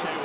to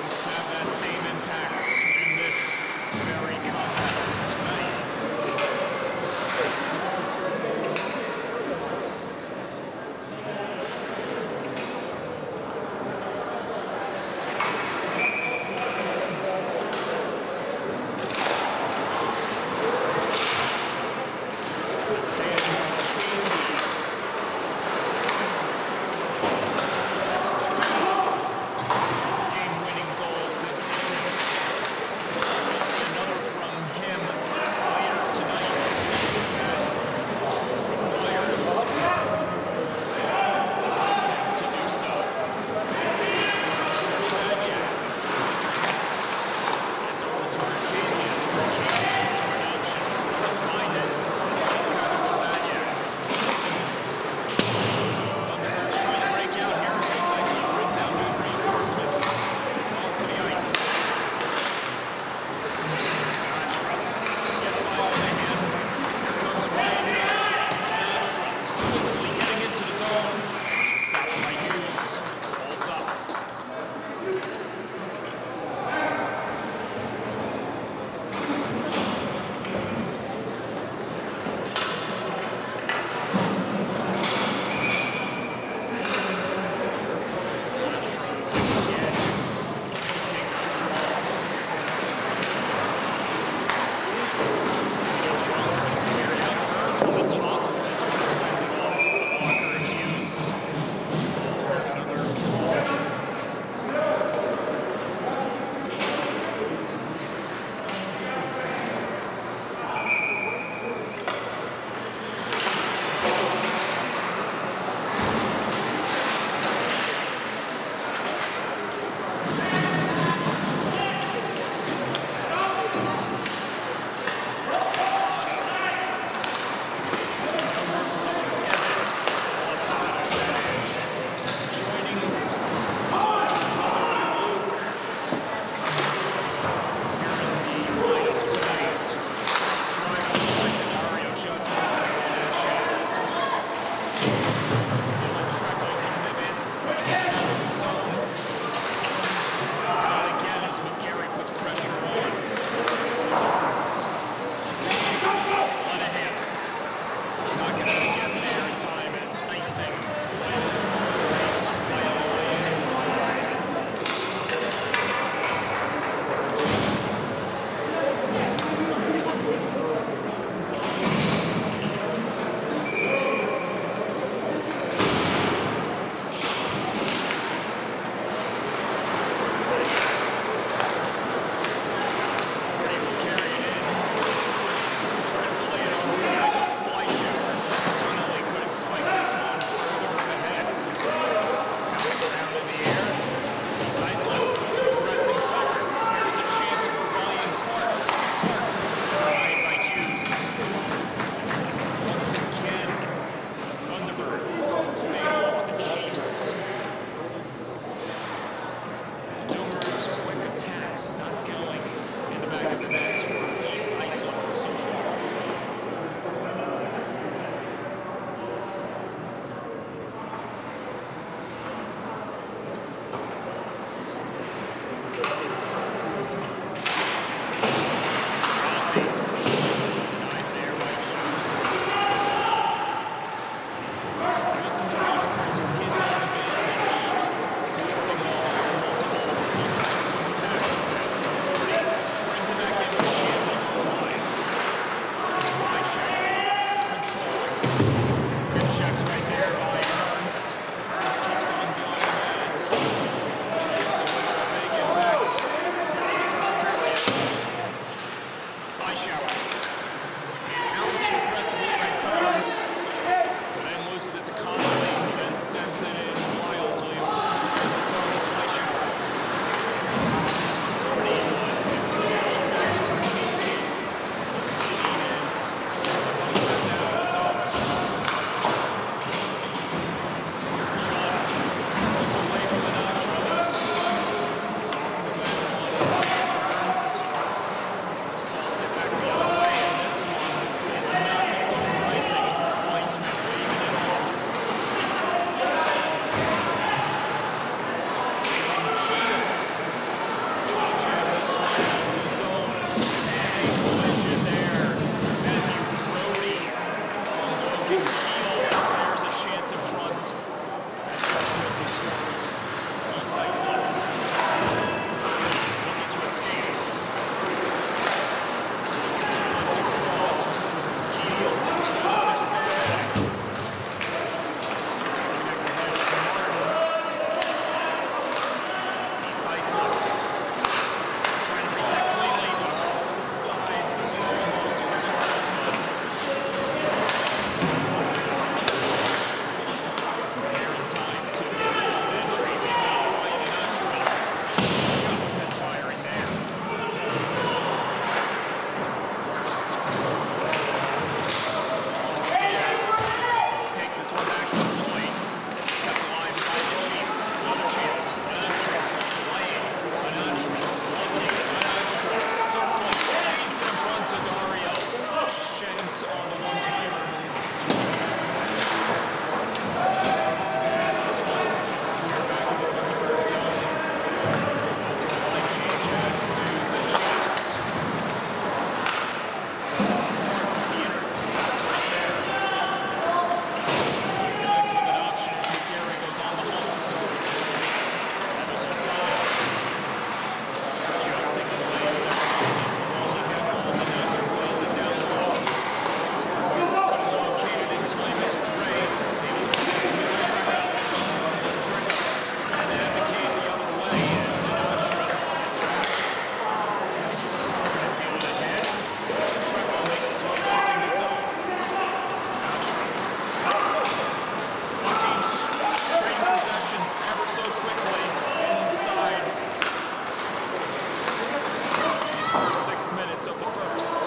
6 minutes of the first.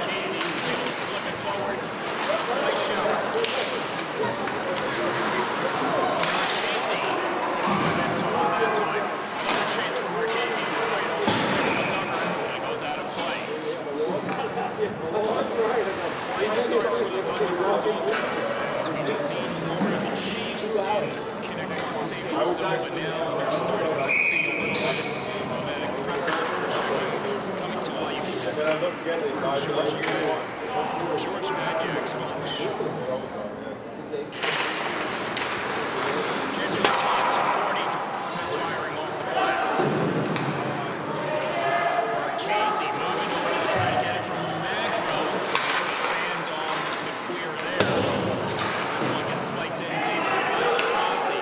Casey is able to flip it forward. Play show. Casey slip into on that time. Another chance for Marchese to cradle and slip in the cover, but it goes out of play. Great start for the Thunderbirds offense, as we've seen more of the Chiefs in Connetquot Sayville zone, but now they're starting to see a little bit of that aggressive coming to life. George Maniac's coach. Here's your top 240, misfiring off the glass. Casey moving over to try to get it from Magro. Fans on the clear there. As this one gets spiked in, David by Ferrazzi.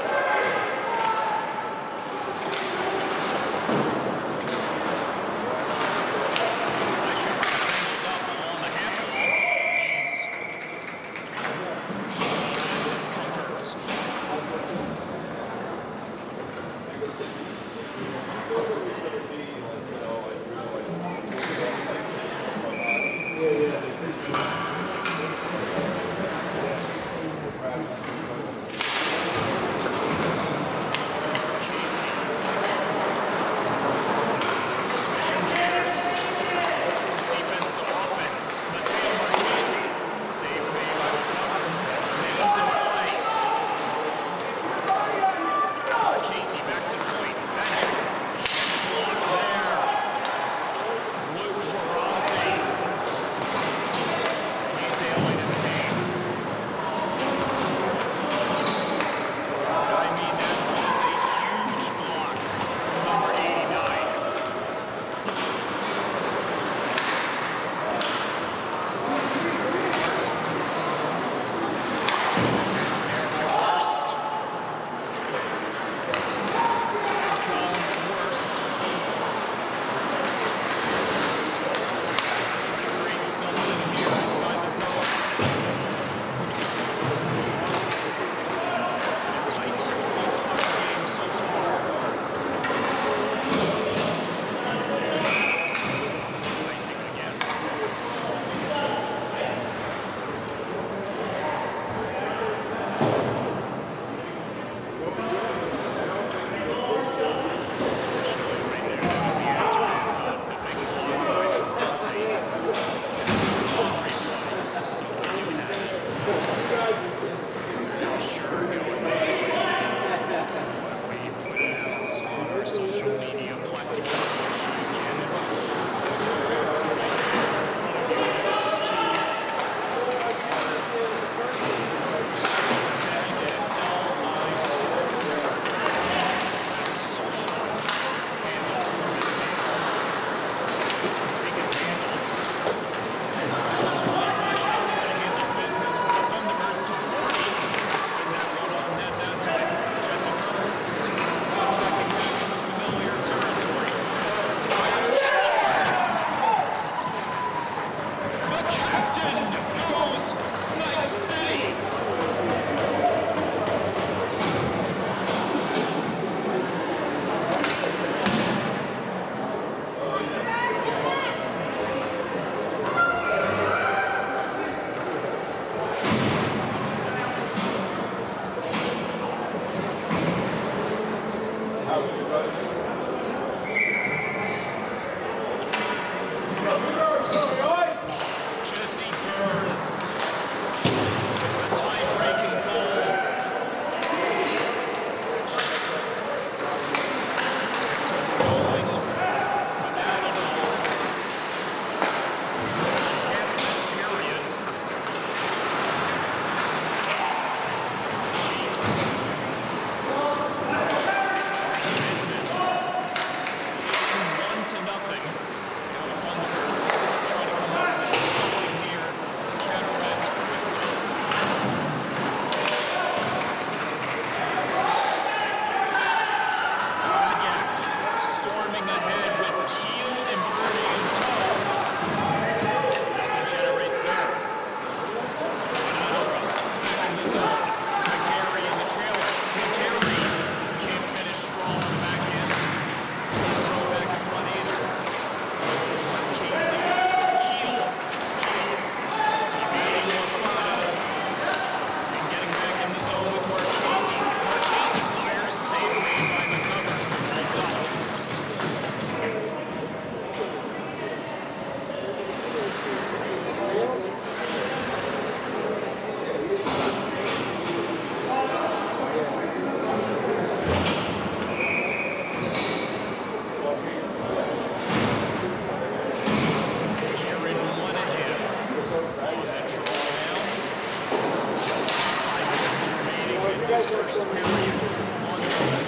this first period. 1-0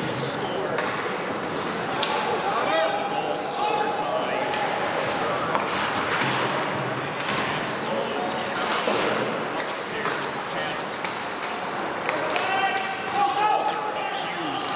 the score. Goal scored by and solo to Howitzer upstairs past the shoulder of Hughes.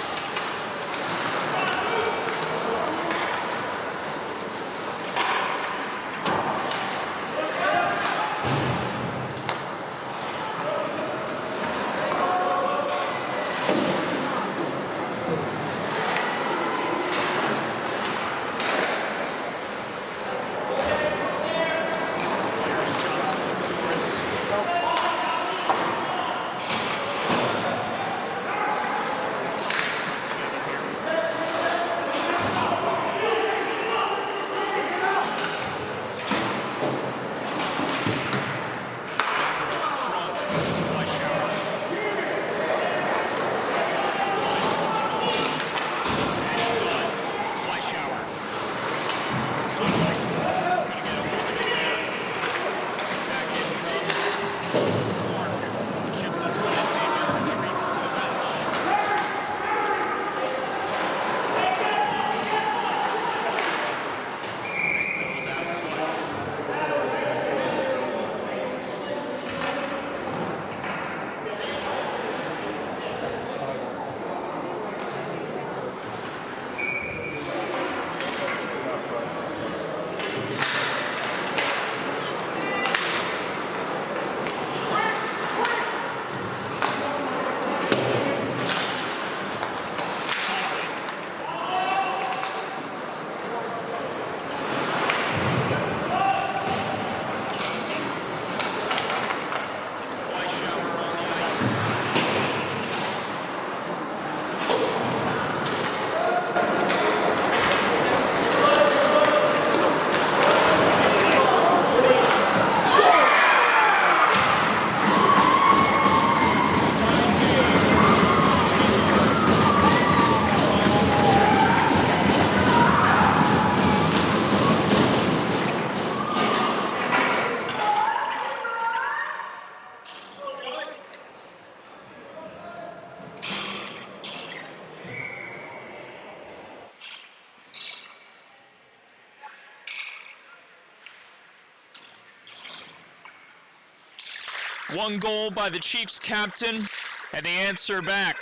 One goal by the Chiefs captain, and the answer back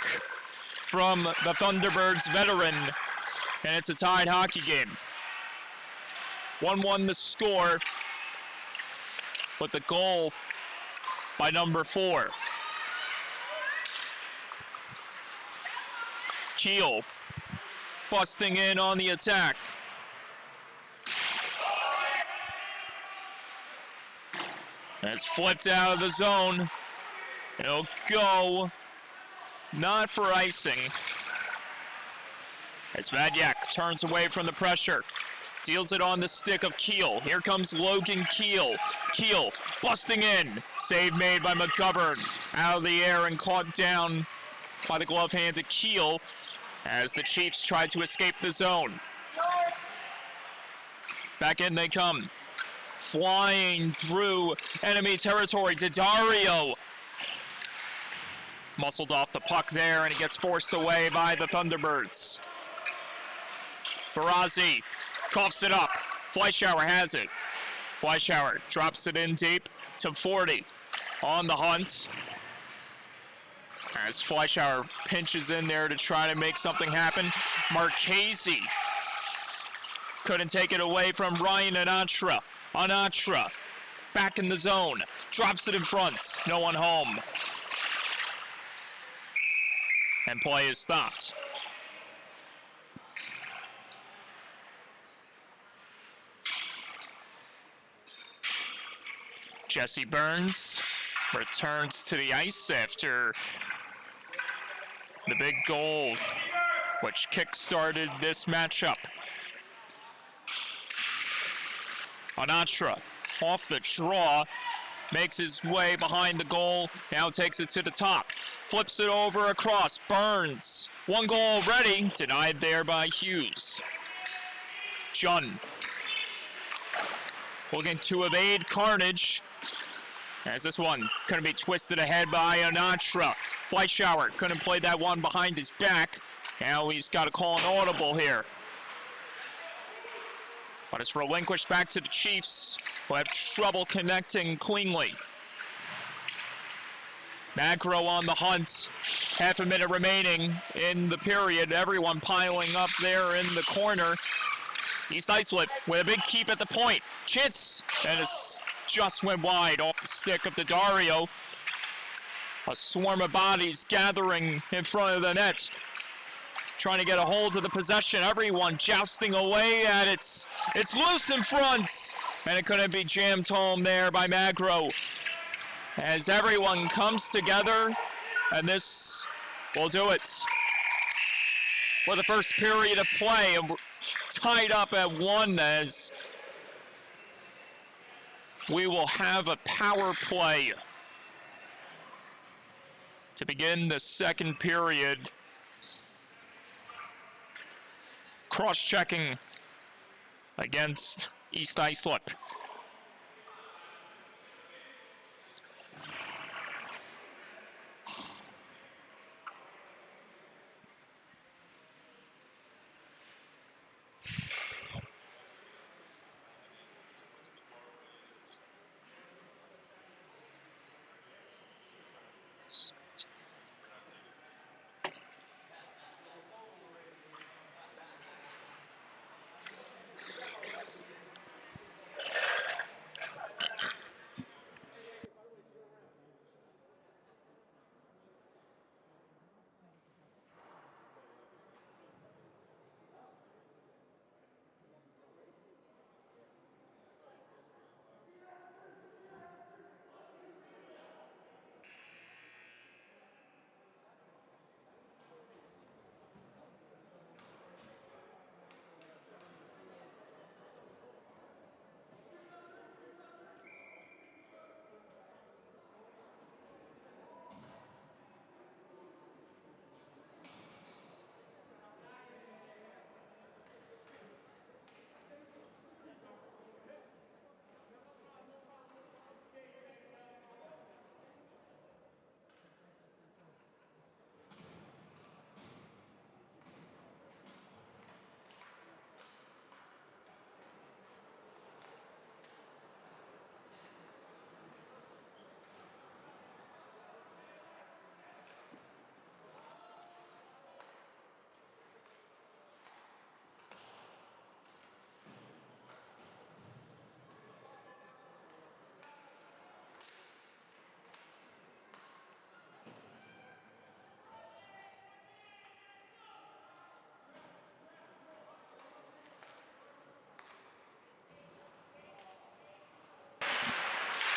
from the Thunderbirds veteran, and it's a tied hockey game. 1-1 the score, but the goal by number 4. Keel busting in on the attack. And it's flipped out of the zone. It'll go, not for icing. As Vadyak turns away from the pressure. Deals it on the stick of Keel. Here comes Logan Keel. Keel busting in. Save made by McGovern. Out of the air and caught down by the glove hand of Keel as the Chiefs try to escape the zone. Back in they come. Flying through enemy territory to Dario. Muscled off the puck there, and he gets forced away by the Thunderbirds. Barazzi coughs it up. Fleischauer has it. Fleischauer drops it in deep to 40. On the hunt. As Fleischauer pinches in there to try to make something happen. Marchese couldn't take it away from Ryan Anatra. Anatra back in the zone. Drops it in front. No one home. And play is stopped. Jesse Burns returns to the ice after the big goal, which kick-started this matchup. Anatra off the draw, makes his way behind the goal, now takes it to the top. Flips it over across, Burns. One goal already, denied there by Hughes. Jun looking to evade Carnage, As this one going to be twisted ahead by Anatra. Fleischauer couldn't play that one behind his back. Now he's got to call an audible here. But it's relinquished back to the Chiefs, who have trouble connecting cleanly. Magro on the hunt. Half a minute remaining in the period. Everyone piling up there in the corner. East Islip with a big keep at the point. Chance, and it's just went wide off the stick of Dario. A swarm of bodies gathering in front of the net, trying to get a hold of the possession. Everyone jousting away at it. It's loose in front, and it couldn't be jammed home there by Magro. As everyone comes together, and this will do it for the first period of play. And we're tied up at 1 as we will have a power play to begin the second period. Cross-checking against East Islip.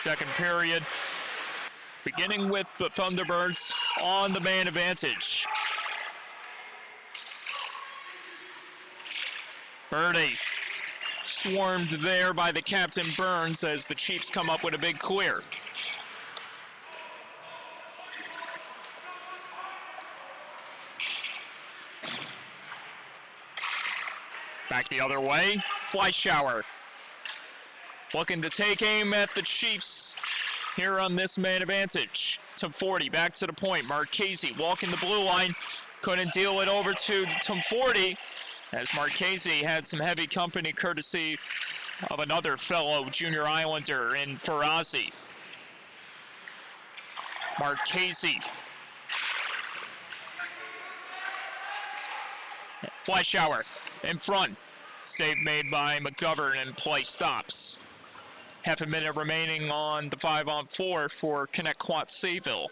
Second period, beginning with the Thunderbirds on the man advantage. Birdie swarmed there by the captain Burns as the Chiefs come up with a big clear. Back the other way, Fleischauer looking to take aim at the Chiefs here on this man advantage. To 40, back to the point. Marchese walking the blue line. Couldn't deal it over to Tom 40 as Marchese had some heavy company courtesy of another fellow junior Islander in Ferrazzi. Marchese. Fleischauer in front. Save made by McGovern and play stops. Half a minute remaining on the 5-on-4 for Connetquot Sayville.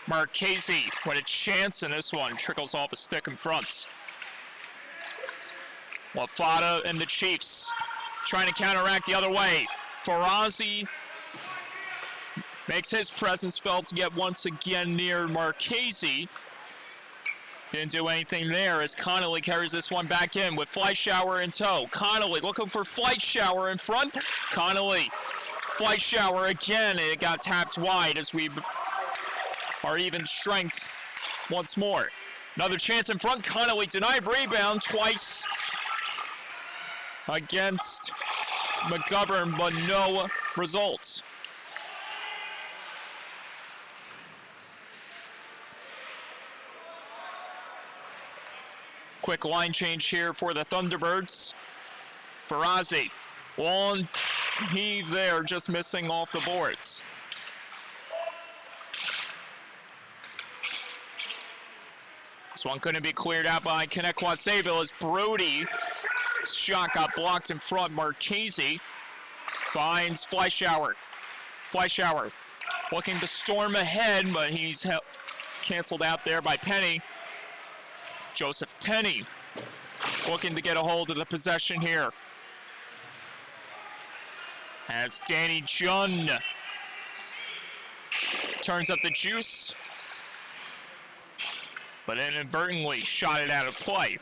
Marchese with a chance in this one, trickles off a stick in front. Lafada and the Chiefs trying to counteract the other way. Ferrazzi makes his presence felt yet once again near Marchese. Didn't do anything there as Connolly carries this one back in with Fleischauer in tow. Connolly looking for Fleischauer in front. Connolly, Fleischauer again, and it got tapped wide as we are even strength once more. Another chance in front. Connolly denied rebound twice against McGovern, but no results. Quick line change here for the Thunderbirds. Ferrazzi, long heave there, just missing off the boards. This one couldn't be cleared out by Connetquot Sayville as Brody shot got blocked in front. Marchese finds Fleischauer. Fleischauer looking to storm ahead, but he's canceled out there by Penny. Joseph Penny looking to get a hold of the possession here. As Danny Jun turns up the juice, but inadvertently shot it out of play.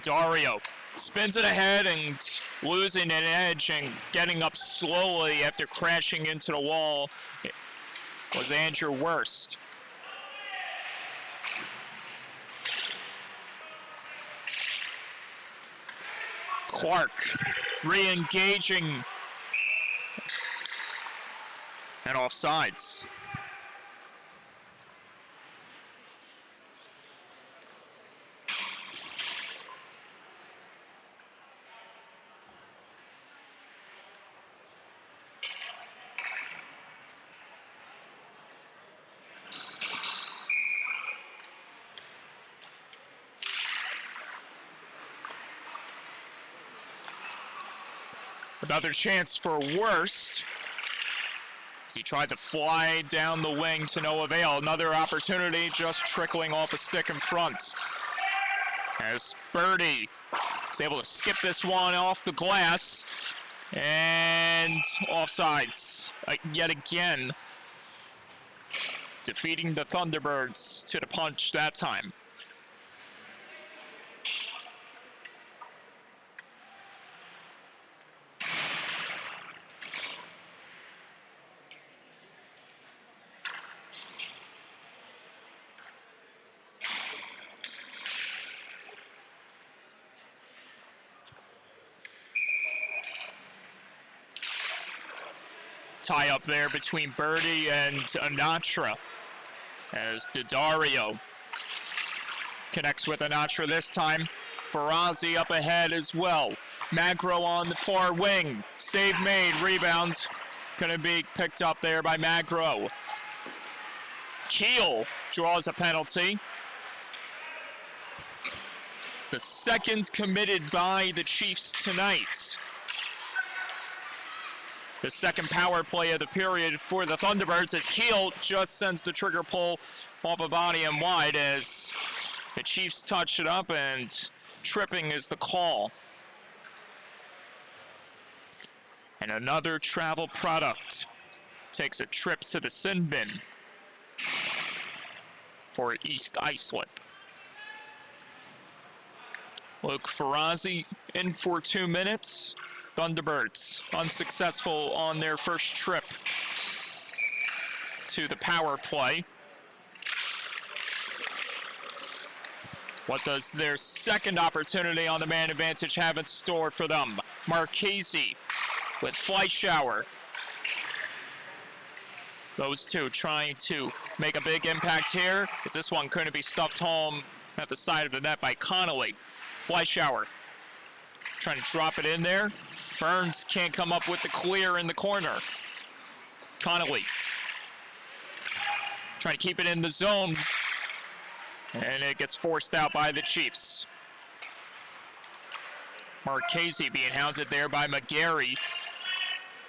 Dario spins it ahead and losing an edge and getting up slowly after crashing into the wall was Andrew Worst. Clark re-engaging and offsides. Another chance for Worst as he tried to fly down the wing to no avail. Another opportunity just trickling off a stick in front. As Birdie is able to skip this one off the glass and offsides yet again. Defeating the Thunderbirds to the punch that time. Tie up there between Birdie and Anatra as Dario connects with Anatra this time. Ferrazzi up ahead as well. Magro on the far wing. Save made, rebounds gonna be picked up there by Magro. Keel draws a penalty. The second committed by the Chiefs tonight. The second power play of the period for the Thunderbirds as Keel just sends the trigger pull off a body and wide as the Chiefs touch it up and tripping is the call. And another travel product takes a trip to the sin bin for East Islip. Luke Ferrazzi in for 2 minutes. Thunderbirds unsuccessful on their first trip to the power play. What does their second opportunity on the man advantage have in store for them? Marchese with Fleischauer. Those two trying to make a big impact here, as this one couldn't be stuffed home at the side of the net by Connolly. Fleischauer trying to drop it in there. Burns can't come up with the clear in the corner. Connolly trying to keep it in the zone, and it gets forced out by the Chiefs. Marchese being hounded there by McGarry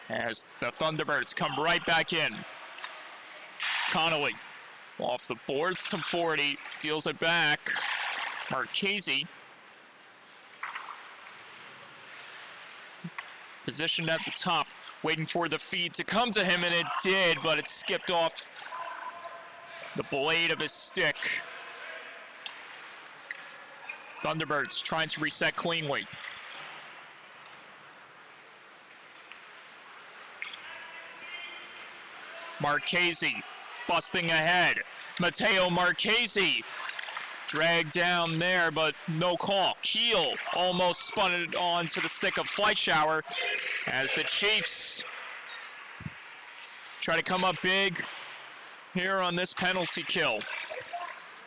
as the Thunderbirds come right back in. Connolly off the boards to 40, deals it back. Marchese positioned at the top, waiting for the feed to come to him, and it did, but it skipped off the blade of his stick. Thunderbirds trying to reset cleanly. Marchese busting ahead. Matteo Marchese dragged down there, but no call. Keel almost spun it onto the stick of Fleischauer as the Chiefs try to come up big here on this penalty kill.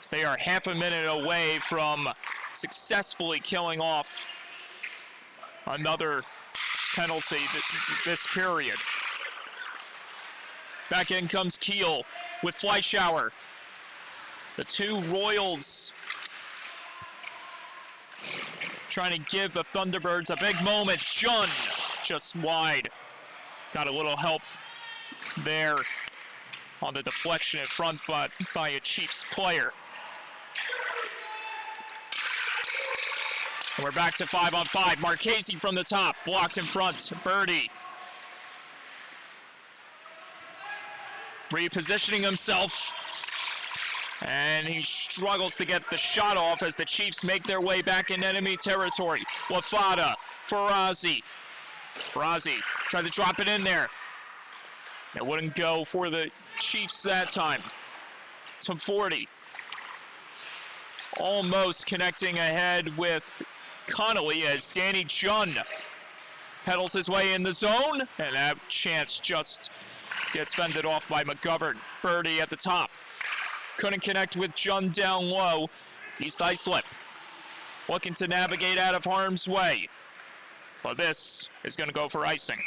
So they are half a minute away from successfully killing off another penalty this period. Back in comes Keel with Fleischauer. The two Royals trying to give the Thunderbirds a big moment. Jun just wide. Got a little help there on the deflection in front, but by a Chiefs player. And we're back to 5-on-5. Marchese from the top, blocked in front. Birdie repositioning himself, and he struggles to get the shot off as the Chiefs make their way back in enemy territory. Lafada, Ferrazzi. Ferrazzi tried to drop it in there. It wouldn't go for the Chiefs that time. To 40. Almost connecting ahead with Connolly as Danny Jun pedals his way in the zone, and that chance just gets fended off by McGovern. Birdie at the top. Couldn't connect with Jun down low. East Islip looking to navigate out of harm's way. But this is going to go for icing.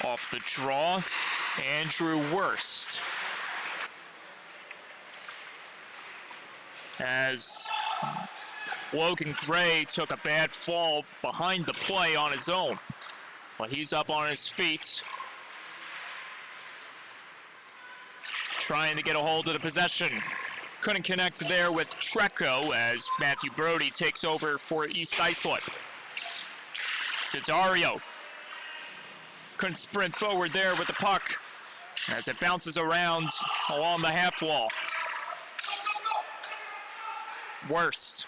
Off the draw, Andrew Worst. As Logan Gray took a bad fall behind the play on his own. But he's up on his feet, trying to get a hold of the possession. Couldn't connect there with Treco as Matthew Brody takes over for East Islip. Daddario couldn't sprint forward there with the puck as it bounces around along the half wall. Worst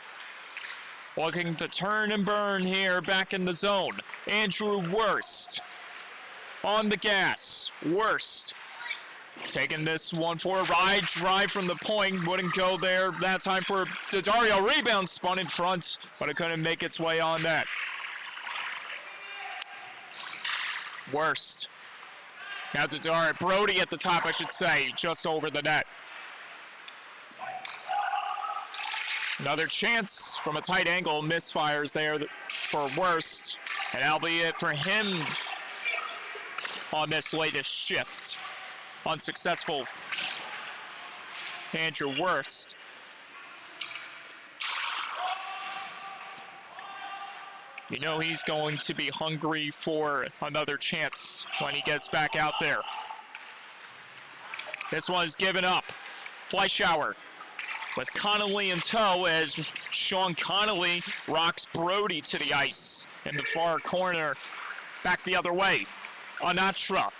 looking to turn and burn here back in the zone. Andrew Worst on the gas. Worst taking this one for a ride. Drive from the point. Wouldn't go there that time for Daddario. Rebound spun in front, but it couldn't make its way on that. Worst. Now Daddario. Brody at the top, I should say, just over the net. Another chance from a tight angle. Misfires there for Worst. And that'll be it for him on this latest shift. Unsuccessful. Andrew Worst. You know he's going to be hungry for another chance when he gets back out there. This one is given up. Fleischauer with Connolly in tow as Sean Connolly rocks Brody to the ice in the far corner. Back the other way. Anatra.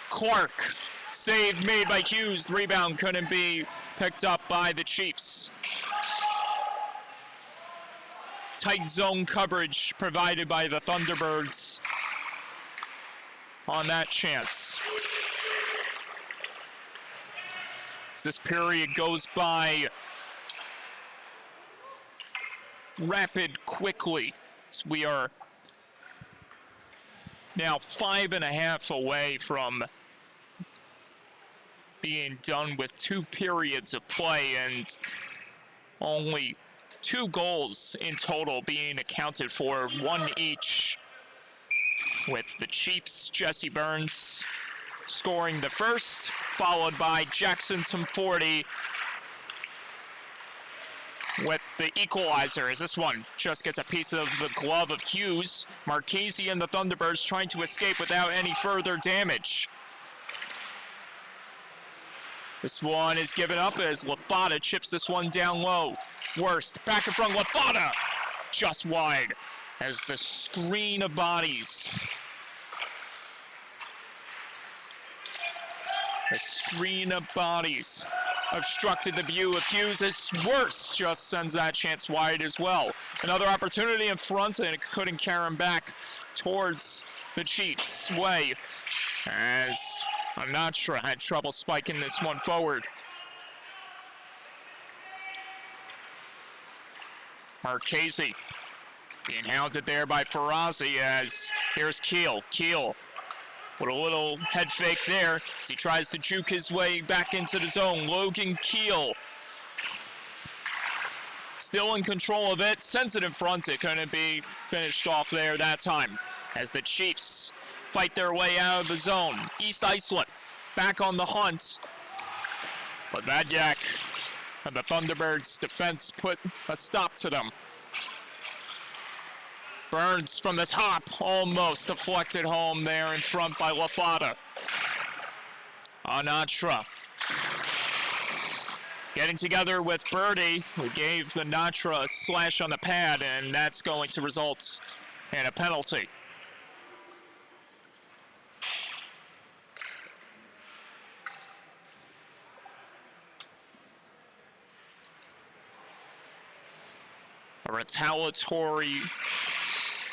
Clark. Save made by Hughes. The rebound couldn't be picked up by the Chiefs. Tight zone coverage provided by the Thunderbirds on that chance. As this period goes by quickly. We are now 5.5 away from being done with 2 periods of play and only 2 goals in total being accounted for, 1 each, with the Chiefs' Jesse Burns scoring the first, followed by Jackson Tomforty with the equalizer, as this one just gets a piece of the glove of Hughes. Marchese and the Thunderbirds trying to escape without any further damage. This one is given up as Lafada chips this one down low. Worst, back in front, Lafada! Just wide as the screen of bodies. The screen of bodies obstructed the view of Hughes as Worst just sends that chance wide as well. Another opportunity in front, and it couldn't carry him back towards the Chiefs' way as Anatra had trouble spiking this one forward. Marchese being hounded there by Ferrazzi as here's Keel. Keel with a little head fake there as he tries to juke his way back into the zone. Logan Keel still in control of it, sends it in front. It couldn't be finished off there that time as the Chiefs fight their way out of the zone. East Islip back on the hunt, but Vadyak and the Thunderbirds defense put a stop to them. Burns from the top, almost deflected home there in front by Lafada. Anatra getting together with Birdie, who gave the Natra a slash on the pad, and that's going to result in a penalty. A retaliatory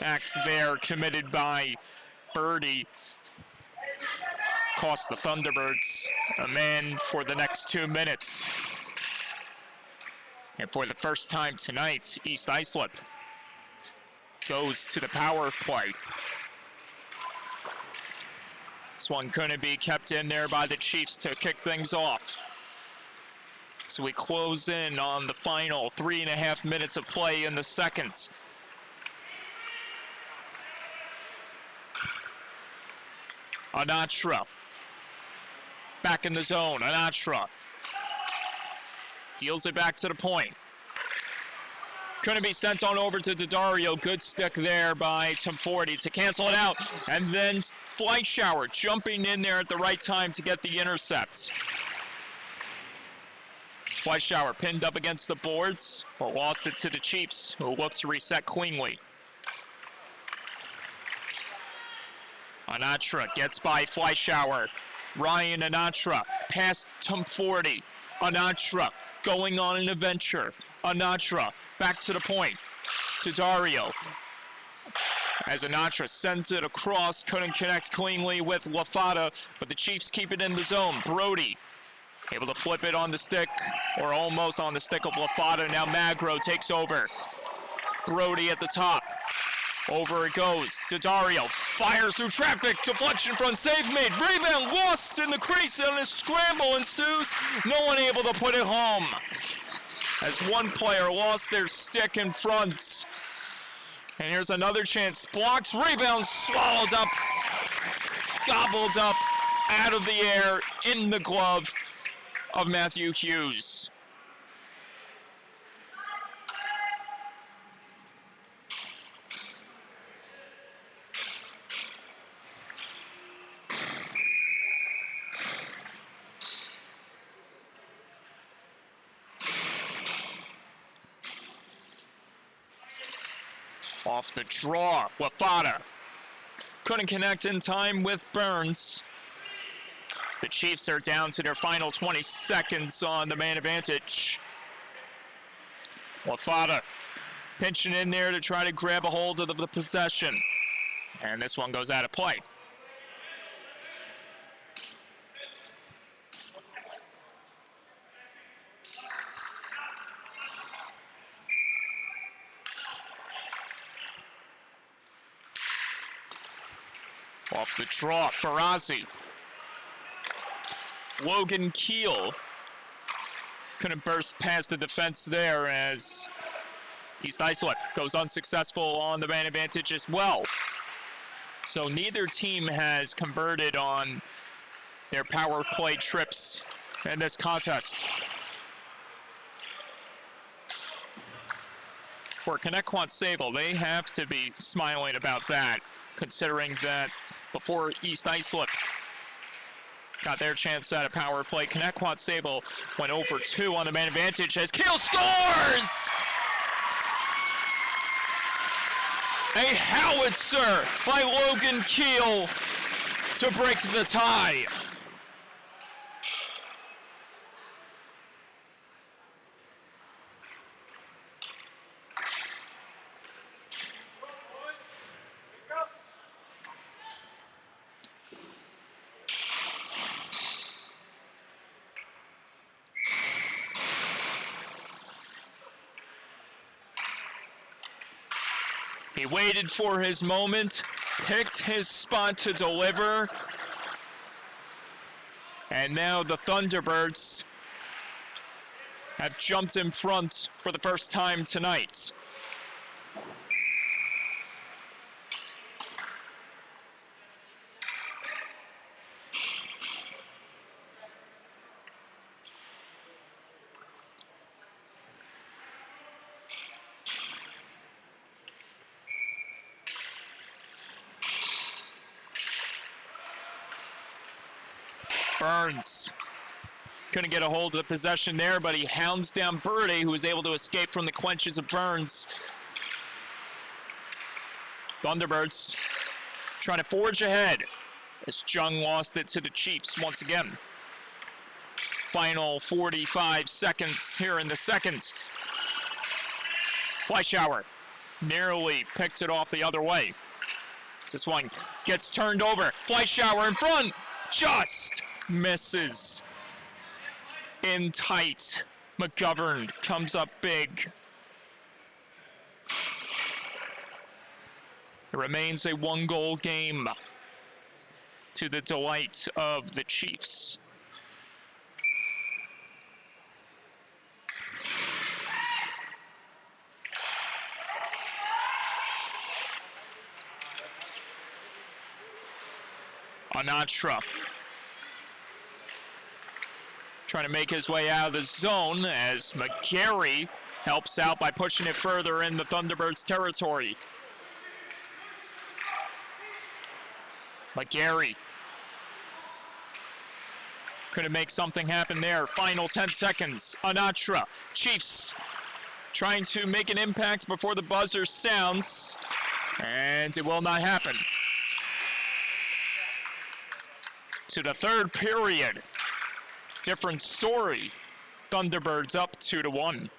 act there committed by Birdie cost the Thunderbirds a man for the next 2 minutes. And for the first time tonight, East Islip goes to the power play. This one couldn't be kept in there by the Chiefs to kick things off. So we close in on the final 3.5 minutes of play in the second. Anatra back in the zone. Anatra deals it back to the point. Couldn't be sent on over to Daddario. Good stick there by Tomforty to cancel it out. And then Fleischauer jumping in there at the right time to get the intercept. Fleischauer pinned up against the boards, but lost it to the Chiefs, who look to reset cleanly. Anatra gets by Fleischauer. Ryan Anatra past Tomforty. Anatra going on an adventure. Anatra back to the point. Daddario. As Anatra sent it across, couldn't connect cleanly with Lafada, but the Chiefs keep it in the zone. Brody able to flip it on the stick, or almost on the stick of Lafada. Now Magro takes over. Brody at the top. Over it goes. Daddario fires through traffic. Deflection from save made. Rebound lost in the crease, and a scramble ensues. No one able to put it home, as one player lost their stick in front. And here's another chance. Blocks, rebound, swallowed up, gobbled up out of the air in the glove of Matthew Hughes. Off the draw, Lafada couldn't connect in time with Burns. As the Chiefs are down to their final 20 seconds on the man advantage. Lafada pinching in there to try to grab a hold of the possession. And this one goes out of play. Off the draw, Ferrazzi. Logan Keel couldn't burst past the defense there as East Islip goes unsuccessful on the man advantage as well. So neither team has converted on their power play trips in this contest. For Connetquot Sayville, they have to be smiling about that, considering that before East Islip got their chance at a power play, Connetquot Sayville went over 2 on the man advantage as Keel scores! A howitzer by Logan Keel to break the tie. He waited for his moment, picked his spot to deliver, and now the Thunderbirds have jumped in front for the first time tonight. Burns couldn't get a hold of the possession there, but he hounds down Birdie, who was able to escape from the clenches of Burns. Thunderbirds trying to forge ahead as Jung lost it to the Chiefs once again. Final 45 seconds here in the second. Fleischauer nearly picked it off the other way. This one gets turned over. Fleischauer in front, just misses in tight. McGovern comes up big. It remains a 1-goal game to the delight of the Chiefs. Anatra trying to make his way out of the zone as McGarry helps out by pushing it further in the Thunderbirds' territory. McGarry couldn't make something happen there. Final 10 seconds. Anatra, Chiefs trying to make an impact before the buzzer sounds, and it will not happen. To the third period. Different story. Thunderbirds up 2-1.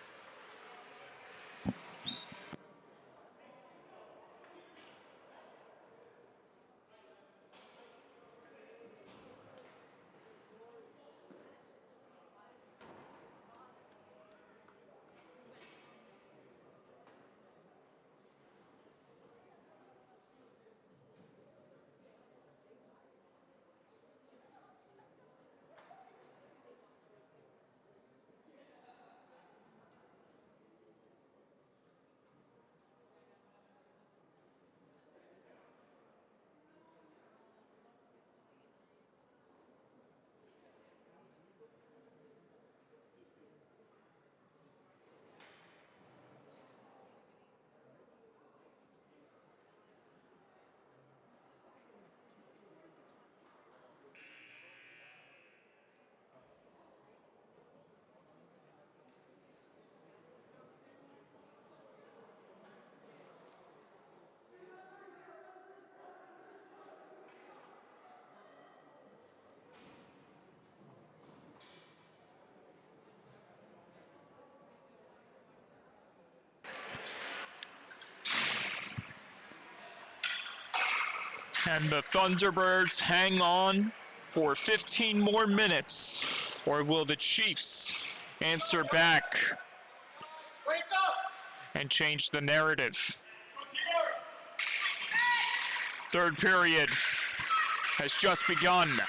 And the Thunderbirds hang on for 15 more minutes, or will the Chiefs answer back and change the narrative? Third period has just begun.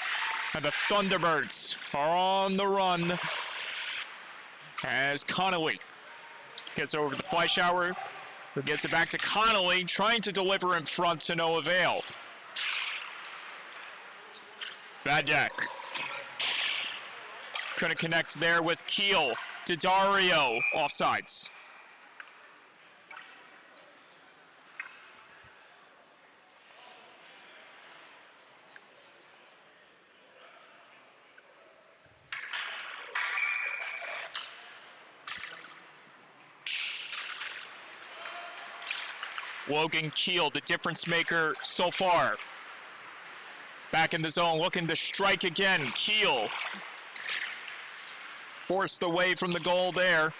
And the Thunderbirds are on the run as Connolly gets over the Fleischauer, who gets it back to Connolly, trying to deliver in front to no avail. Vadak couldn't connect there with Keel. Daddario offsides. Logan Keel, the difference maker so far. Back in the zone, looking to strike again. Keel forced away from the goal there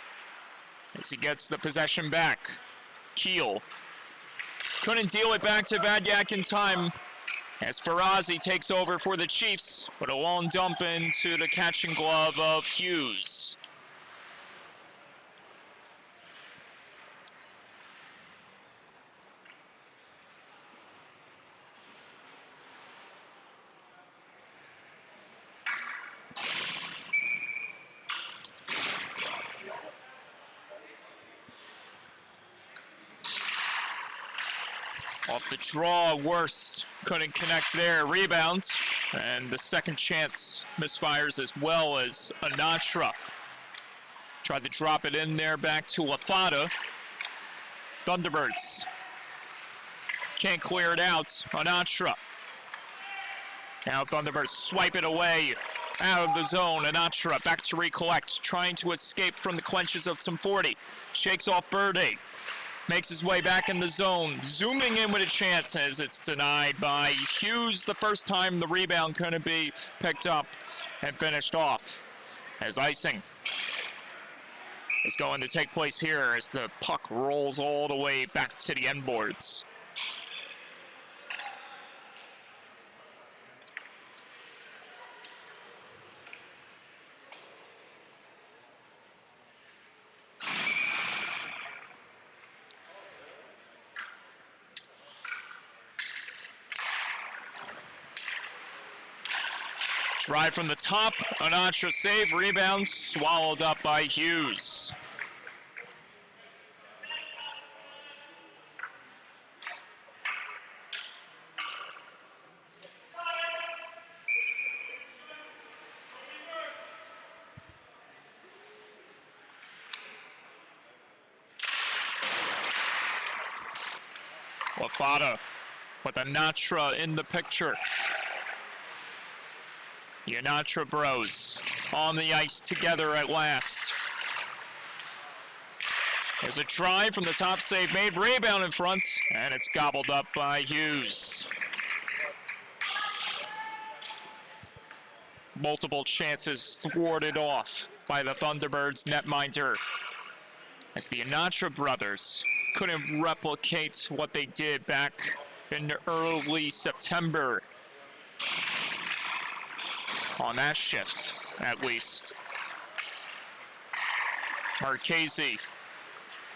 as he gets the possession back. Keel couldn't deal it back to Vadak in time as Farazi takes over for the Chiefs, but a long dump into the catching glove of Hughes. Off the draw, Worse couldn't connect there. Rebound, and the second chance misfires as well as Anatra. Tried to drop it in there back to Lafada. Thunderbirds can't clear it out. Anatra. Now Thunderbirds swipe it away out of the zone. Anatra back to recollect, trying to escape from the clenches of some 40. Shakes off Birdie. Makes his way back in the zone, zooming in with a chance as it's denied by Hughes the first time the rebound couldn't be picked up and finished off. As icing is going to take place here as the puck rolls all the way back to the end boards. Drive from the top, Anatra save, rebound, swallowed up by Hughes. Lafada with Anatra in the picture. The Anatra bros on the ice together at last. There's a drive from the top, save made, rebound in front, and it's gobbled up by Hughes. Multiple chances thwarted off by the Thunderbirds netminder as the Anatra brothers couldn't replicate what they did back in early September. On that shift, at least. Marchese.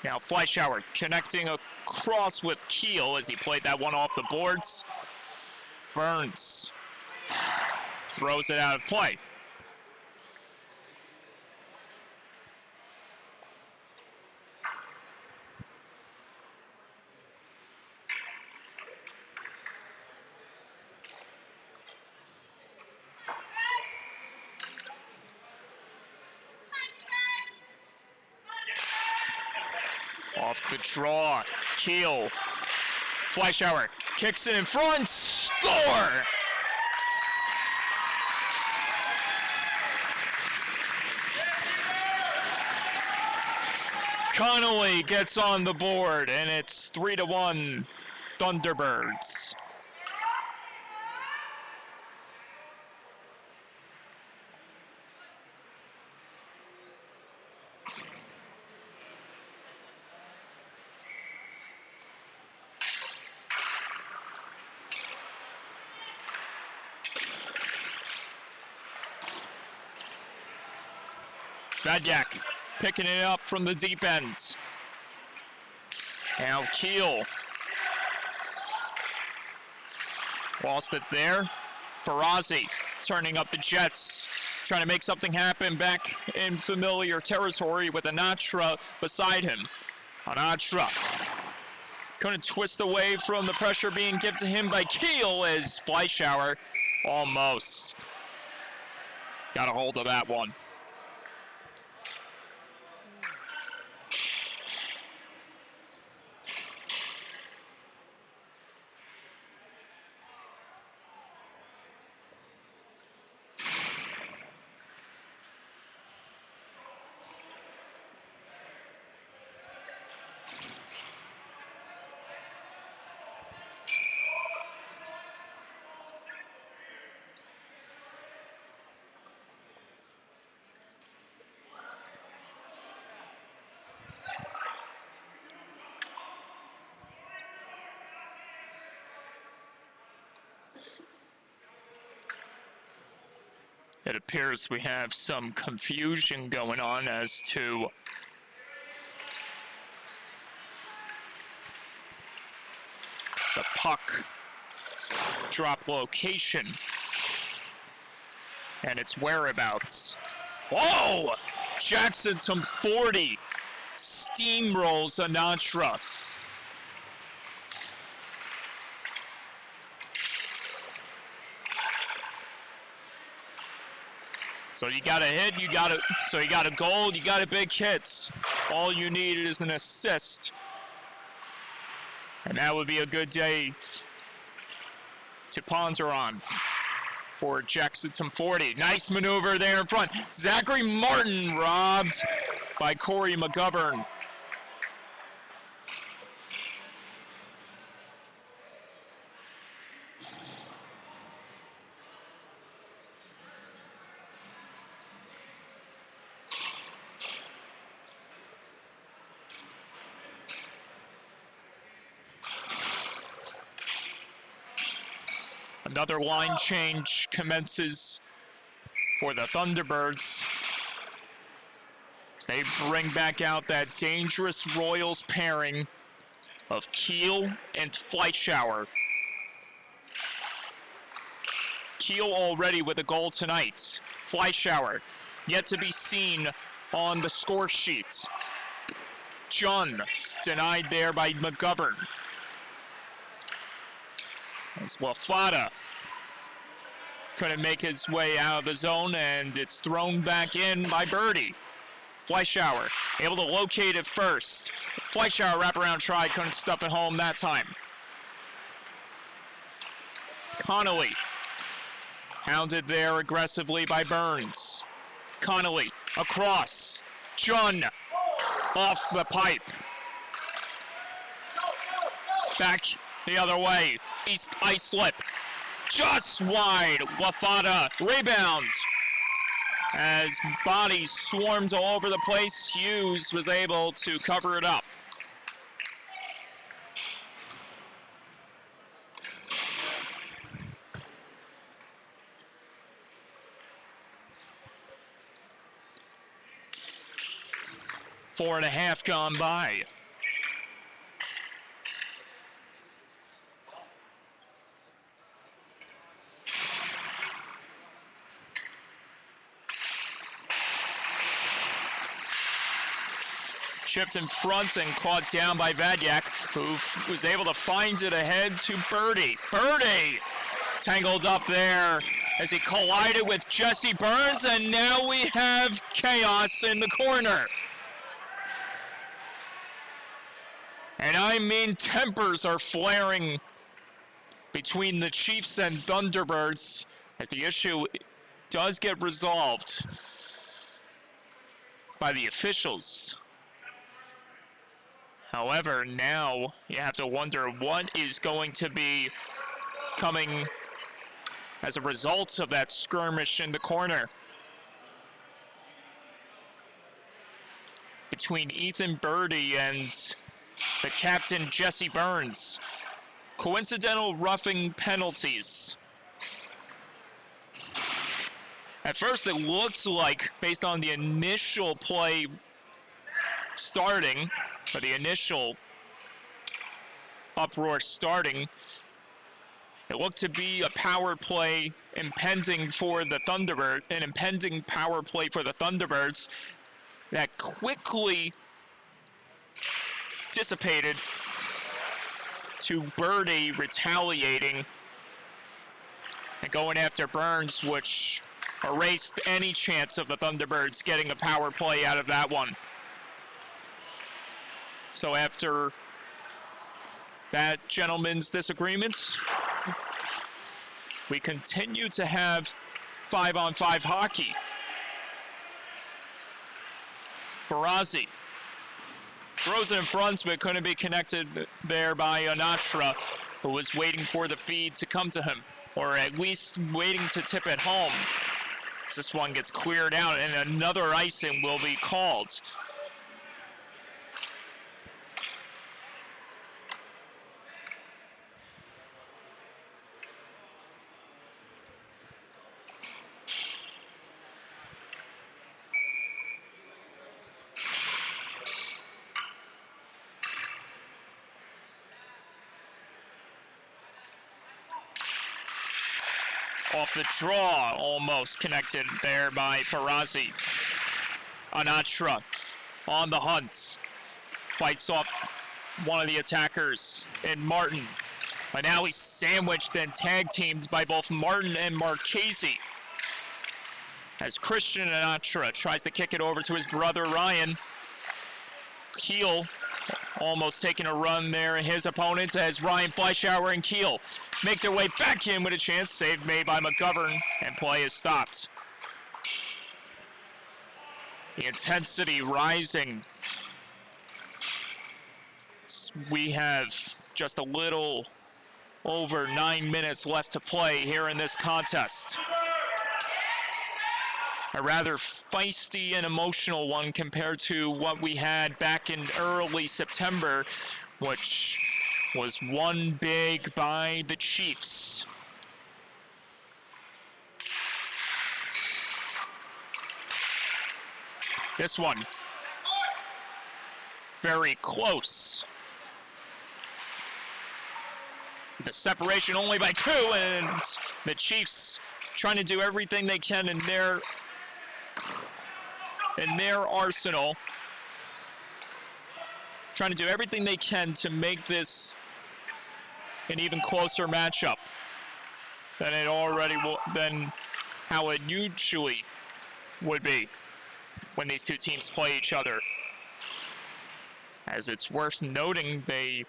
Now Fleischauer connecting across with Keel as he played that one off the boards. Burns throws it out of play. Off the draw, Keel. Fleischauer kicks it in front, score! Connolly gets on the board, and it's 3-1 Thunderbirds. Vadak picking it up from the deep end. Now Keel. Lost it there. Farazi turning up the Jets, trying to make something happen back in familiar territory with Anatra beside him. Anatra couldn't twist away from the pressure being given to him by Keel as Fleischauer almost got a hold of that one. It appears we have some confusion going on as to the puck drop location and its whereabouts. Whoa! Jackson, some 40 steamrolls Anatra. So you got a hit, you got a goal, you got a big hit. All you need is an assist. And that would be a good day to ponder on for Jackson 40. Nice maneuver there in front. Zachary Martin robbed by Corey McGovern. Another line change commences for the Thunderbirds as they bring back out that dangerous Royals pairing of Keel and Fleischauer. Keel already with a goal tonight. Fleischauer yet to be seen on the score sheet. John denied there by McGovern. As Wafada couldn't make his way out of the zone, and it's thrown back in by Birdie. Fleischauer able to locate it first. Fleischauer wraparound try, couldn't stuff it home that time. Connolly hounded there aggressively by Burns. Connolly across. Jun off the pipe. Back the other way. East Islip. Just wide. Wafada rebound. As bodies swarmed all over the place, Hughes was able to cover it up. Four and a half gone by. Chipped in front and caught down by Vadyak, who was able to find it ahead to Birdie. Birdie tangled up there as he collided with Jesse Burns, and now we have chaos in the corner. And I mean, tempers are flaring between the Chiefs and Thunderbirds as the issue does get resolved by the officials. However, now you have to wonder what is going to be coming as a result of that skirmish in the corner between Ethan Birdie and the captain, Jesse Burns. Coincidental roughing penalties. At first, it looks like, based on the initial play starting, or the initial uproar starting, It looked to be a power play impending for the Thunderbirds, an impending power play for the Thunderbirds that quickly dissipated to Birdie retaliating and going after Burns, which erased any chance of the Thunderbirds getting a power play out of that one. So after that gentleman's disagreement, we continue to have 5-on-5 hockey. Varsity throws it in front, but couldn't be connected there by Anatra, who was waiting for the feed to come to him, or at least waiting to tip it home. This one gets cleared out, and another icing will be called. Off the draw, almost connected there by Varsity. Anatra on the hunt. Fights off one of the attackers in Martin. But now he's sandwiched and tag teamed by both Martin and Marchese. As Christian Anatra tries to kick it over to his brother Ryan. Keel almost taking a run there, and his opponents as Ryan Fleischauer and Keel make their way back in with a chance. Save made by McGovern, and play is stopped. The intensity rising. We have just a little over 9 minutes left to play here in this contest. A rather feisty and emotional one compared to what we had back in early September, which was won big by the Chiefs. This one, very close. The separation only by 2, and the Chiefs trying to do everything they can in their arsenal, trying to do everything they can to make this an even closer matchup than it already than how it usually would be when these two teams play each other. As it's worth noting, they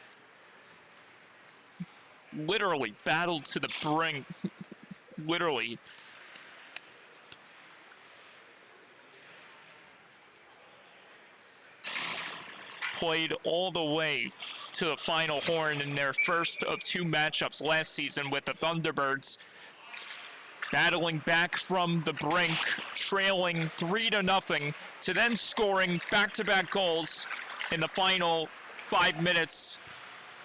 literally battled to the brink, literally. Played all the way to the final horn in their first of 2 matchups last season, with the Thunderbirds battling back from the brink, trailing 3-0, to then scoring back-to-back goals in the final 5 minutes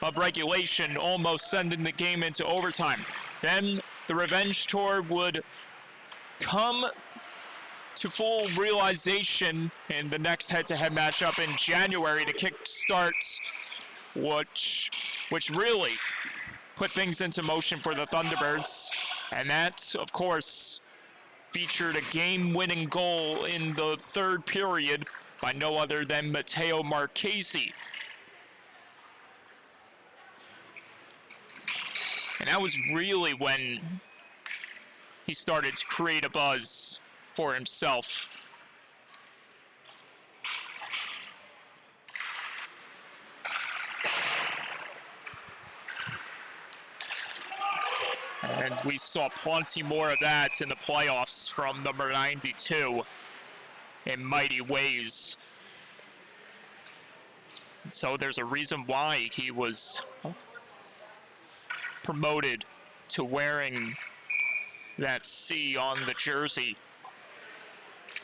of regulation, almost sending the game into overtime. Then the revenge tour would come to full realization in the next head-to-head matchup in January to kickstart which really put things into motion for the Thunderbirds. And that, of course, featured a game-winning goal in the 3rd period by no other than Matteo Marchese. And that was really when he started to create a buzz for himself. And we saw plenty more of that in the playoffs from number 92 in mighty ways. And so there's a reason why he was promoted to wearing that C on the jersey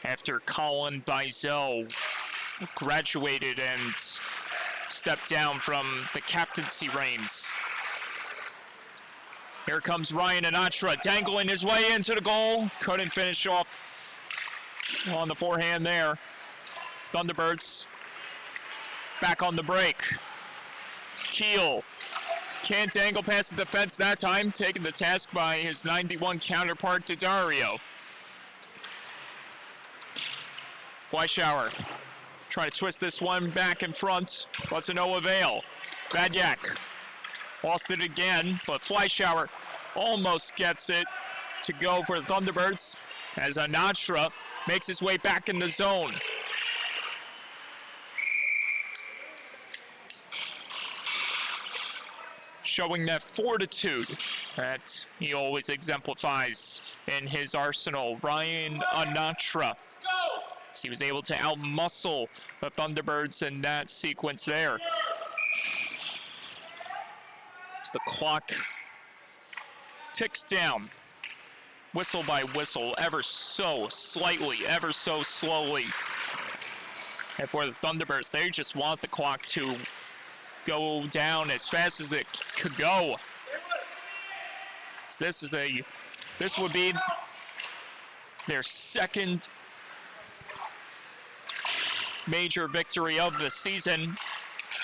after Colin Bizel graduated and stepped down from the captaincy reins. Here comes Ryan Anatra dangling his way into the goal. Couldn't finish off on the forehand there. Thunderbirds back on the break. Keel can't dangle past the defense that time, taken to task by his 91 counterpart, Dario. Fleischauer trying to twist this one back in front, but to no avail. Badyak lost it again, but Fleischauer almost gets it to go for the Thunderbirds as Anatra makes his way back in the zone. Showing that fortitude that he always exemplifies in his arsenal. Ryan Anatra, as he was able to outmuscle the Thunderbirds in that sequence there. As the clock ticks down, whistle by whistle, ever so slightly, ever so slowly. And for the Thunderbirds, they just want the clock to go down as fast as it could go. So this would be their second major victory of the season,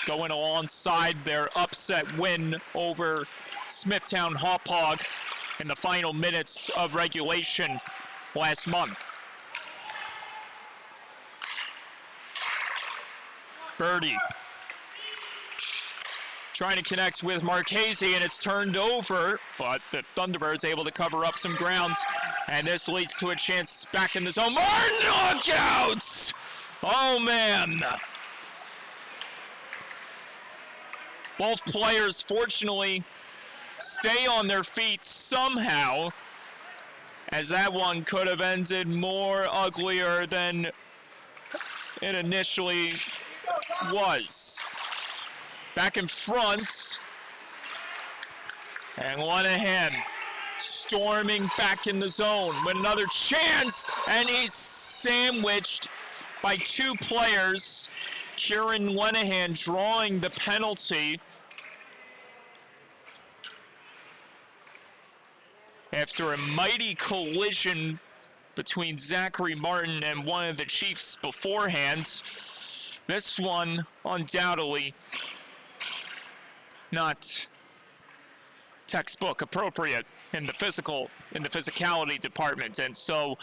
going alongside their upset win over Smithtown Hauppauge in the final minutes of regulation last month. Birdie trying to connect with Marchese, and it's turned over, but the Thunderbirds able to cover up some ground, and this leads to a chance back in the zone. More knockouts! Oh, man. Both players, fortunately, stay on their feet somehow, as that one could have ended more uglier than it initially was. Back in front, and Lenahan storming back in the zone with another chance, and he's sandwiched by two players. Kieran Lenahan drawing the penalty after a mighty collision between Zachary Martin and one of the Chiefs beforehand. This one undoubtedly not textbook appropriate in the physicality department, and so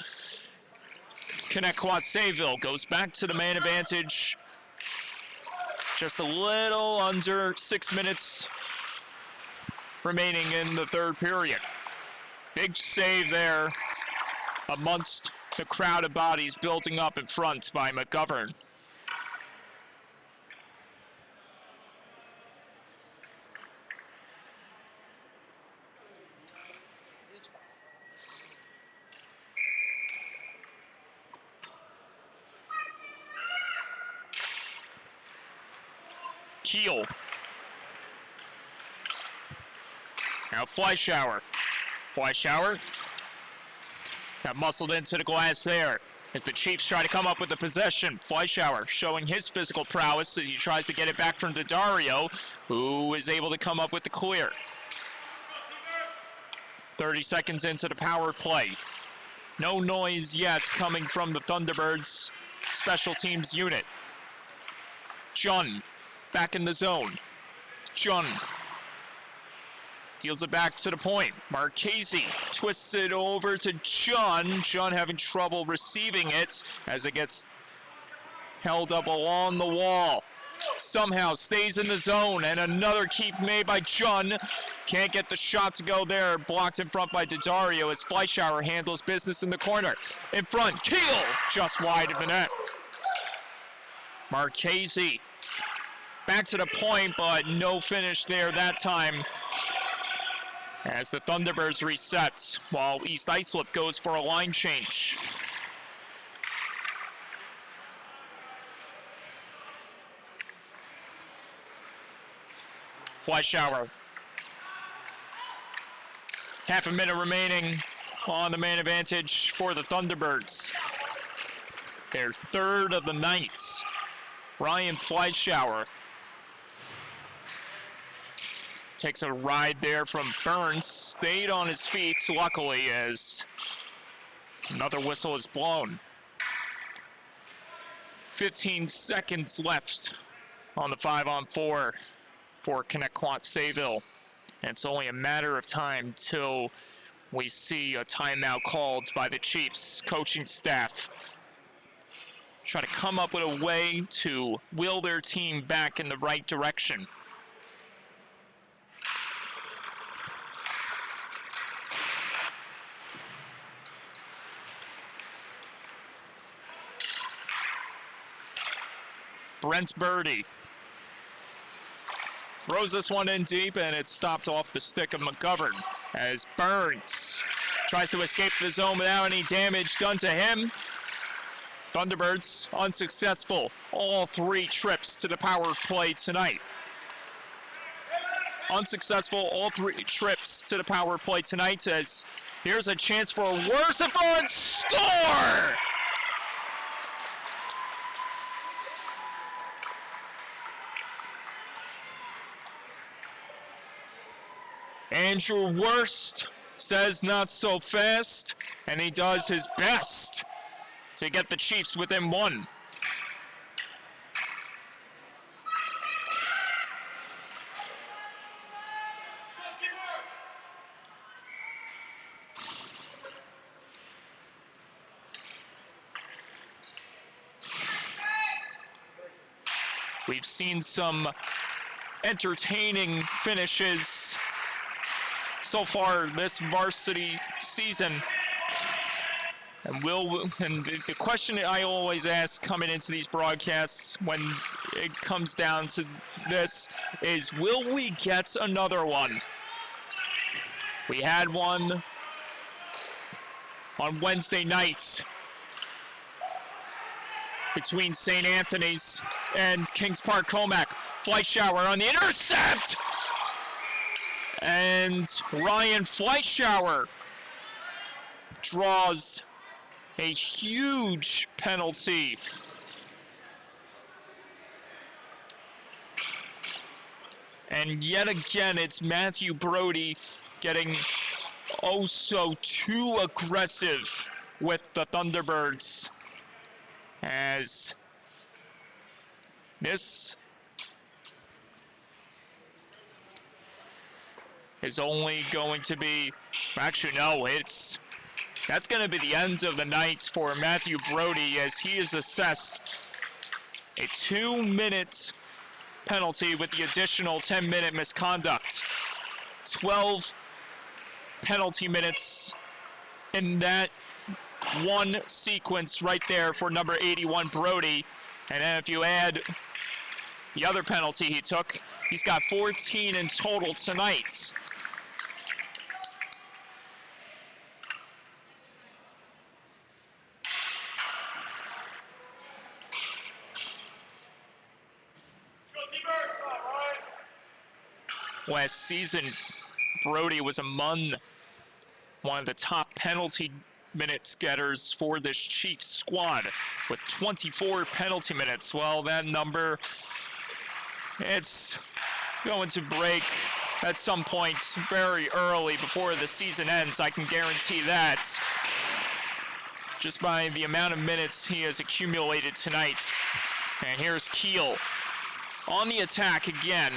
Connetquot Sayville goes back to the man advantage. Just a little under 6 minutes remaining in the third period. Big save there amongst the crowd of bodies building up in front by McGovern. Keel. Now Fleischauer. Fleischauer got muscled into the glass there as the Chiefs try to come up with the possession. Fleischauer showing his physical prowess as he tries to get it back from Dario, who is able to come up with the clear. 30 seconds into the power play. No noise yet coming from the Thunderbirds special teams unit. Jun back in the zone. Jun deals it back to the point. Marchese twists it over to Jun. Jun having trouble receiving it as it gets held up along the wall. Somehow stays in the zone, and another keep made by Jun. Can't get the shot to go there. Blocked in front by Dario as Fleischauer handles business in the corner. In front, Keel just wide of the net. Marchese back to the point, but no finish there that time as the Thunderbirds reset, while East Islip goes for a line change. Fleischauer. Half a minute remaining on the man advantage for the Thunderbirds. Their third of the night. Ryan Fleischauer takes a ride there from Burns, stayed on his feet, luckily, as another whistle is blown. 15 seconds left on the 5-on-4 for Connetquot Sayville. And it's only a matter of time till we see a timeout called by the Chiefs coaching staff. Try to come up with a way to will their team back in the right direction. Brent Birdie throws this one in deep, and it's stopped off the stick of McGovern as Burns tries to escape the zone without any damage done to him. Thunderbirds unsuccessful all 3 trips to the power play tonight. Unsuccessful all 3 trips to the power play tonight, as here's a chance for a Worsifon score! Andrew Worst says not so fast, and he does his best to get the Chiefs within 1. We've seen some entertaining finishes so far this varsity season. And the question I always ask coming into these broadcasts when it comes down to this is, will we get another one? We had one on Wednesday night between St. Anthony's and Kings Park Comac. Fleischauer on the intercept! And Ryan Fleischauer draws a huge penalty. And yet again, it's Matthew Brody getting oh so too aggressive with the Thunderbirds, as this is only going to be, actually no, that's going to be the end of the night for Matthew Brody, as he is assessed a 2-minute penalty with the additional 10-minute misconduct. 12 penalty minutes in that one sequence right there for number 81 Brody. And then if you add the other penalty he took, he's got 14 in total tonight. Last season, Brody was among one of the top penalty minutes getters for this Chiefs squad with 24 penalty minutes. Well, that number, it's going to break at some point very early before the season ends. I can guarantee that, just by the amount of minutes he has accumulated tonight. And here's Keel on the attack again.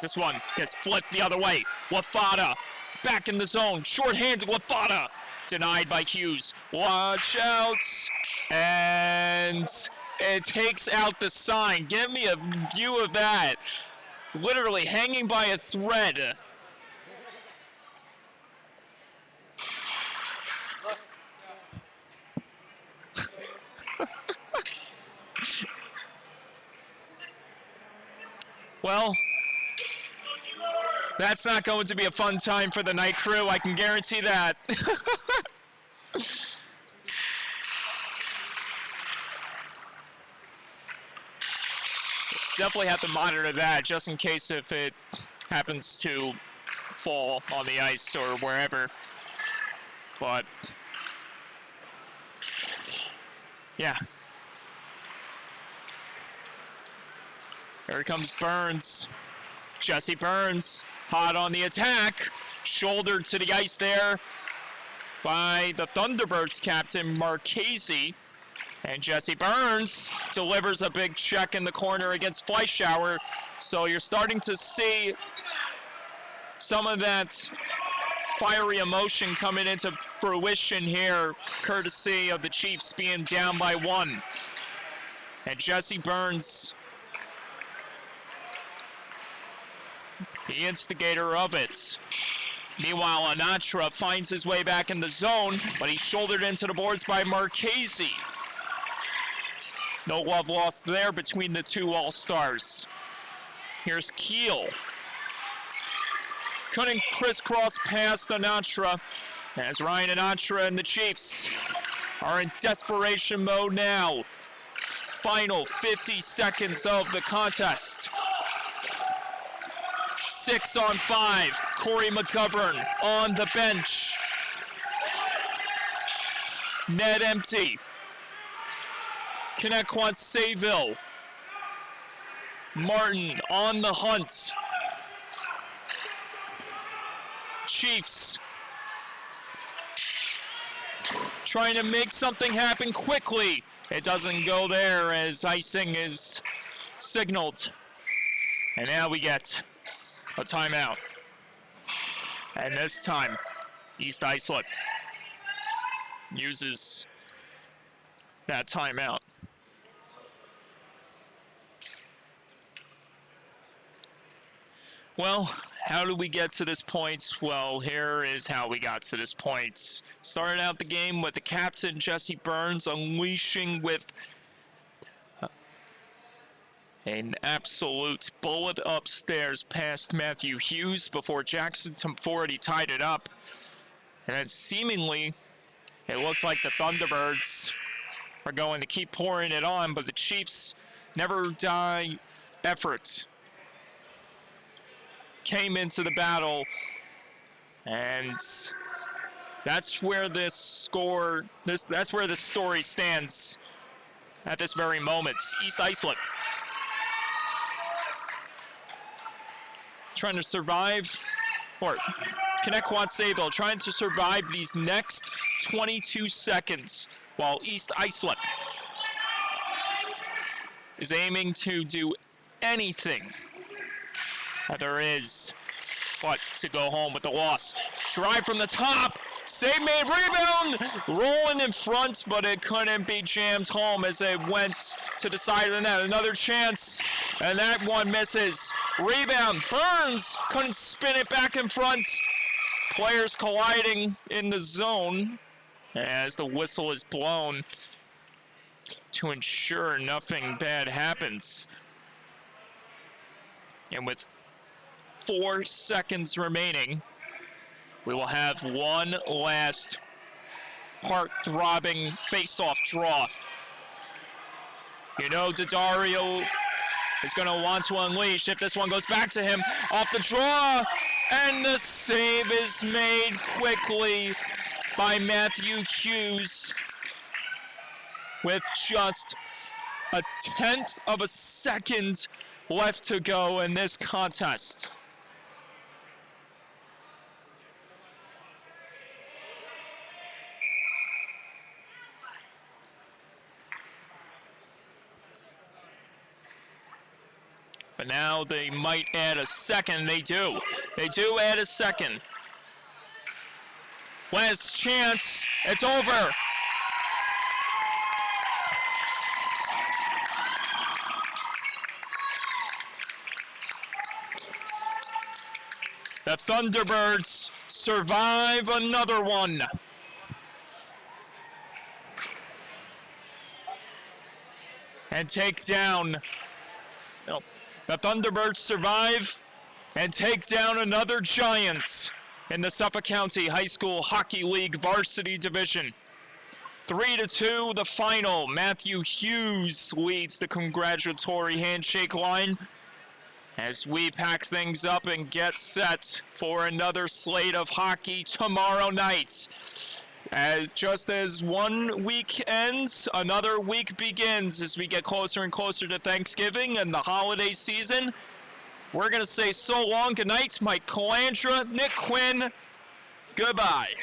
This one gets flipped the other way. Wafada back in the zone. Short hands of Wafada. Denied by Hughes. Watch out. And it takes out the sign. Give me a view of that. Literally hanging by a thread. Well, that's not going to be a fun time for the night crew, I can guarantee that. Definitely have to monitor that just in case if it happens to fall on the ice or wherever. But yeah. Here comes Burns. Jesse Burns, hot on the attack. Shouldered to the ice there by the Thunderbirds captain, Marchese. And Jesse Burns delivers a big check in the corner against Fleischauer. So you're starting to see some of that fiery emotion coming into fruition here, courtesy of the Chiefs being down by 1. And Jesse Burns, the instigator of it. Meanwhile, Anatra finds his way back in the zone, but he's shouldered into the boards by Marchese. No love lost there between the two All-Stars. Here's Keel. Couldn't crisscross past Anatra, as Ryan Anatra and the Chiefs are in desperation mode now. Final 50 seconds of the contest. 6 on 5. Corey McGovern on the bench. Net empty. Connetquot Sayville. Martin on the hunt. Chiefs trying to make something happen quickly. It doesn't go there as icing is signaled. And now we get a timeout. And this time, East Islip uses that timeout. Well, how did we get to this point? Well, here is how we got to this point. Started out the game with the captain, Jesse Burns, unleashing with an absolute bullet upstairs past Matthew Hughes before Jackson Tomforty tied it up. And then seemingly, it looked like the Thunderbirds are going to keep pouring it on, but the Chiefs' never die effort came into the battle, and that's where this score, that's where the story stands at this very moment. East Islip trying to survive, or Connetquot Sayville trying to survive these next 22 seconds, while East Islip is aiming to do anything that there is but to go home with the loss. Drive from the top, save made, rebound, rolling in front, but it couldn't be jammed home as it went to the side of the net. Another chance, and that one misses. Rebound, Burns couldn't spin it back in front. Players colliding in the zone as the whistle is blown to ensure nothing bad happens. And with 4 seconds remaining, we will have one last heart-throbbing face-off draw. You know Daddario is going to want to unleash if this one goes back to him. Off the draw, and the save is made quickly by Matthew Hughes with just a 1/10 of a second left to go in this contest. But now they might add a second. They do. They do add a second. Last chance. It's over. The Thunderbirds survive another one. And take down. No. The Thunderbirds survive and take down another giant in the Suffolk County High School Hockey League Varsity Division. 3-2, the final. Matthew Hughes leads the congratulatory handshake line as we pack things up and get set for another slate of hockey tomorrow night. Just as 1 week ends, another week begins as we get closer and closer to Thanksgiving and the holiday season. We're going to say so long, good night, Mike Calandra, Nick Quinn, goodbye.